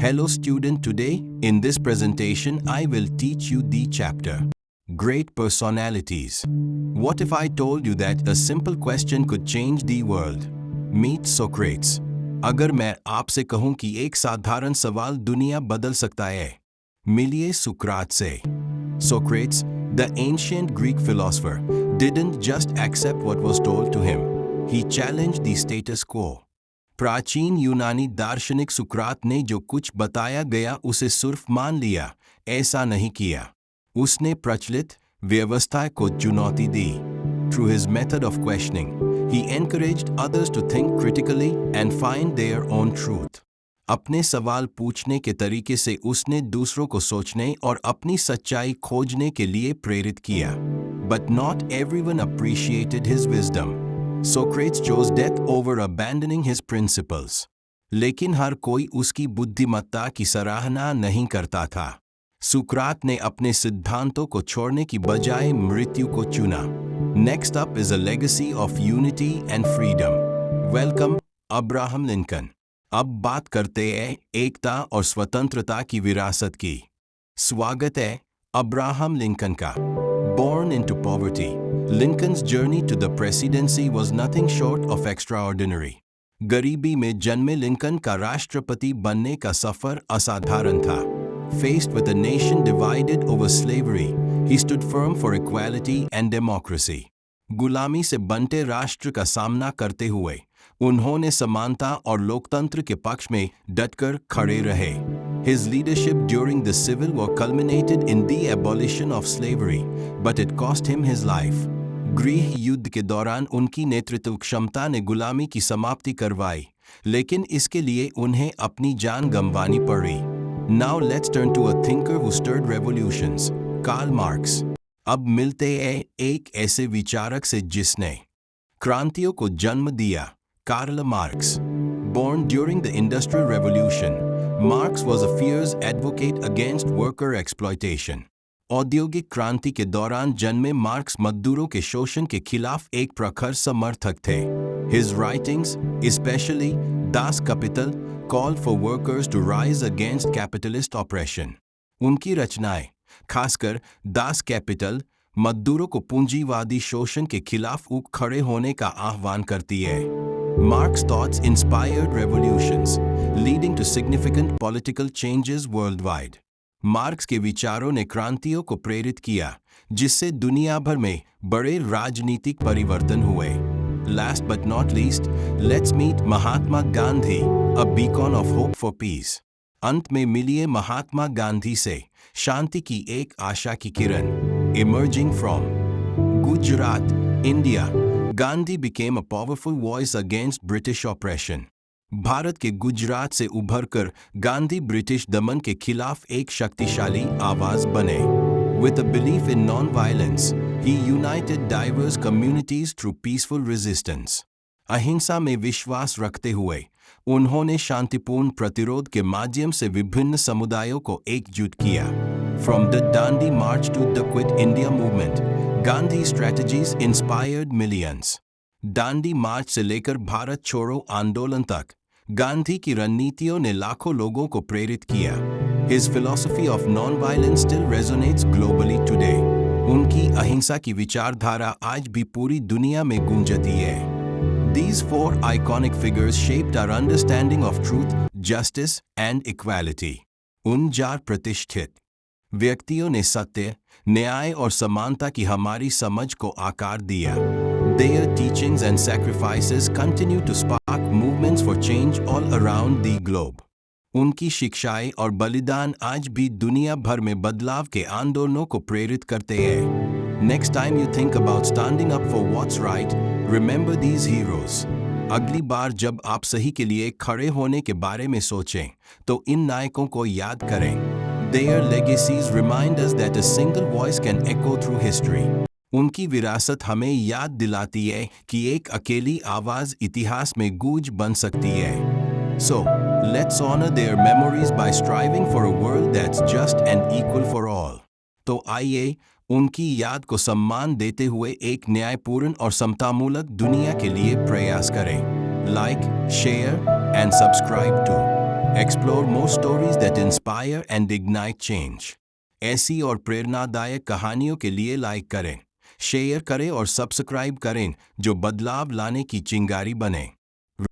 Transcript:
Hello student, today in this presentation I will teach you the chapter Great Personalities. What if I told you that a simple question could change the world? Meet Socrates. अगर मैं आपसे कहूं कि एक साधारण सवाल दुनिया बदल सकता है, मिलिए सुकरात से. Socrates, the ancient Greek philosopher, didn't just accept what was told to him. He challenged the status quo. प्राचीन यूनानी दार्शनिक सुकरात ने जो कुछ बताया गया उसे सिर्फ मान लिया, ऐसा नहीं किया. उसने प्रचलित व्यवस्था को चुनौती दी. Through his method of questioning, he encouraged others to think critically and find their own truth. अपने सवाल पूछने के तरीके से उसने दूसरों को सोचने और अपनी सच्चाई खोजने के लिए प्रेरित किया. But not everyone appreciated his wisdom. Socrates chose death over abandoning his principles. लेकिन हर कोई उसकी बुद्धिमत्ता की सराहना नहीं करता था. सुकरात ने अपने सिद्धांतों को छोड़ने की बजाय मृत्यु को चुना. Next up is a legacy of unity and freedom. Welcome, Abraham Lincoln. अब बात करते हैं एकता और स्वतंत्रता की विरासत की. स्वागत है अब्राहम लिंकन का. Born into poverty, Lincoln's journey to the presidency was nothing short of extraordinary. गरीबी में जन्मे लिंकन का राष्ट्रपति बनने का सफर असाधारण था. Faced with a nation divided over slavery, he stood firm for equality and democracy. गुलामी से बनते राष्ट्र का सामना करते हुए उन्होंने समानता और लोकतंत्र के पक्ष में डटकर खड़े रहे. His leadership during the Civil War culminated in the abolition of slavery, but it cost him his life. गृह युद्ध के दौरान उनकी नेतृत्व क्षमता ने गुलामी की समाप्ति करवाई, लेकिन इसके लिए उन्हें अपनी जान गंवानी पड़ी. Now let's turn to a thinker who stirred revolutions, Karl Marx. अब मिलते हैं एक ऐसे विचारक से जिसने क्रांतियों को जन्म दिया, Karl Marx. Born during the Industrial Revolution, Marx was a fierce advocate against worker exploitation. औद्योगिक क्रांति के दौरान जन्मे मार्क्स मजदूरों के शोषण के खिलाफ एक प्रखर समर्थक थे. His writings, especially Das Kapital, called for workers to rise against capitalist oppression. उनकी रचनाएं, खासकर Das Kapital, मजदूरों को पूंजीवादी शोषण के खिलाफ उठ खड़े होने का आह्वान करती है. Marx's thoughts inspired revolutions, leading to significant political changes worldwide. Marks के विचारों ने क्रांतियों को प्रेरित किया, जिससे दुनिया भर में बड़े राजनीतिक परिवर्तन हुए. Last but not least, let's meet Mahatma Gandhi, a beacon of hope for peace. अंत में मिलिए महात्मा गांधी से, शांति की एक आशा की किरण. Emerging from Gujarat, India, Gandhi became a powerful voice against British oppression. Bharat के गुजरात से उभरकर गांधी ब्रिटिश दमन के खिलाफ एक शक्तिशाली आवाज बने. With a belief in non-violence, he united diverse communities through peaceful resistance. अहिंसा में विश्वास रखते हुए उन्होंने शांतिपूर्ण प्रतिरोध के माध्यम से विभिन्न समुदायों को एकजुट किया. From the Dandi March to the Quit India movement, Gandhi's strategies inspired millions. Dandi मार्च से लेकर भारत छोड़ो आंदोलन तक गांधी की रणनीतियों ने लाखों लोगों को प्रेरित किया. His philosophy of non-violence still resonates globally today. उनकी अहिंसा की विचारधारा आज भी पूरी दुनिया में गूंजती है. These four iconic figures shaped our understanding of truth, justice, and equality. उन 4 प्रतिष्ठित व्यक्तियों ने सत्य, न्याय और समानता की हमारी समझ को आकार दिया. Their teachings and sacrifices continue to spark movements for change all around the globe. उनकी शिक्षाएं और बलिदान आज भी दुनिया भर में बदलाव के आंदोलनों को प्रेरित करते हैं. Next time you think about standing up for what's right, remember these heroes. अगली बार जब आप सही के लिए खड़े होने के बारे में सोचें, तो इन नायकों को याद करें. Their legacies remind us that a single voice can echo through history. उनकी विरासत हमें याद दिलाती है कि एक अकेली आवाज इतिहास में गूंज बन सकती है. So, let's honor their memories by striving for a world that's just and equal for all. तो आइए उनकी याद को सम्मान देते हुए एक न्यायपूर्ण और समतामूलक दुनिया के लिए प्रयास करें. Like, share, and subscribe to Explore more stories that inspire and ignite change. ऐसी और प्रेरणादायक कहानियों के लिए लाइक करें, शेयर करें और सब्सक्राइब करें जो बदलाव लाने की चिंगारी बने।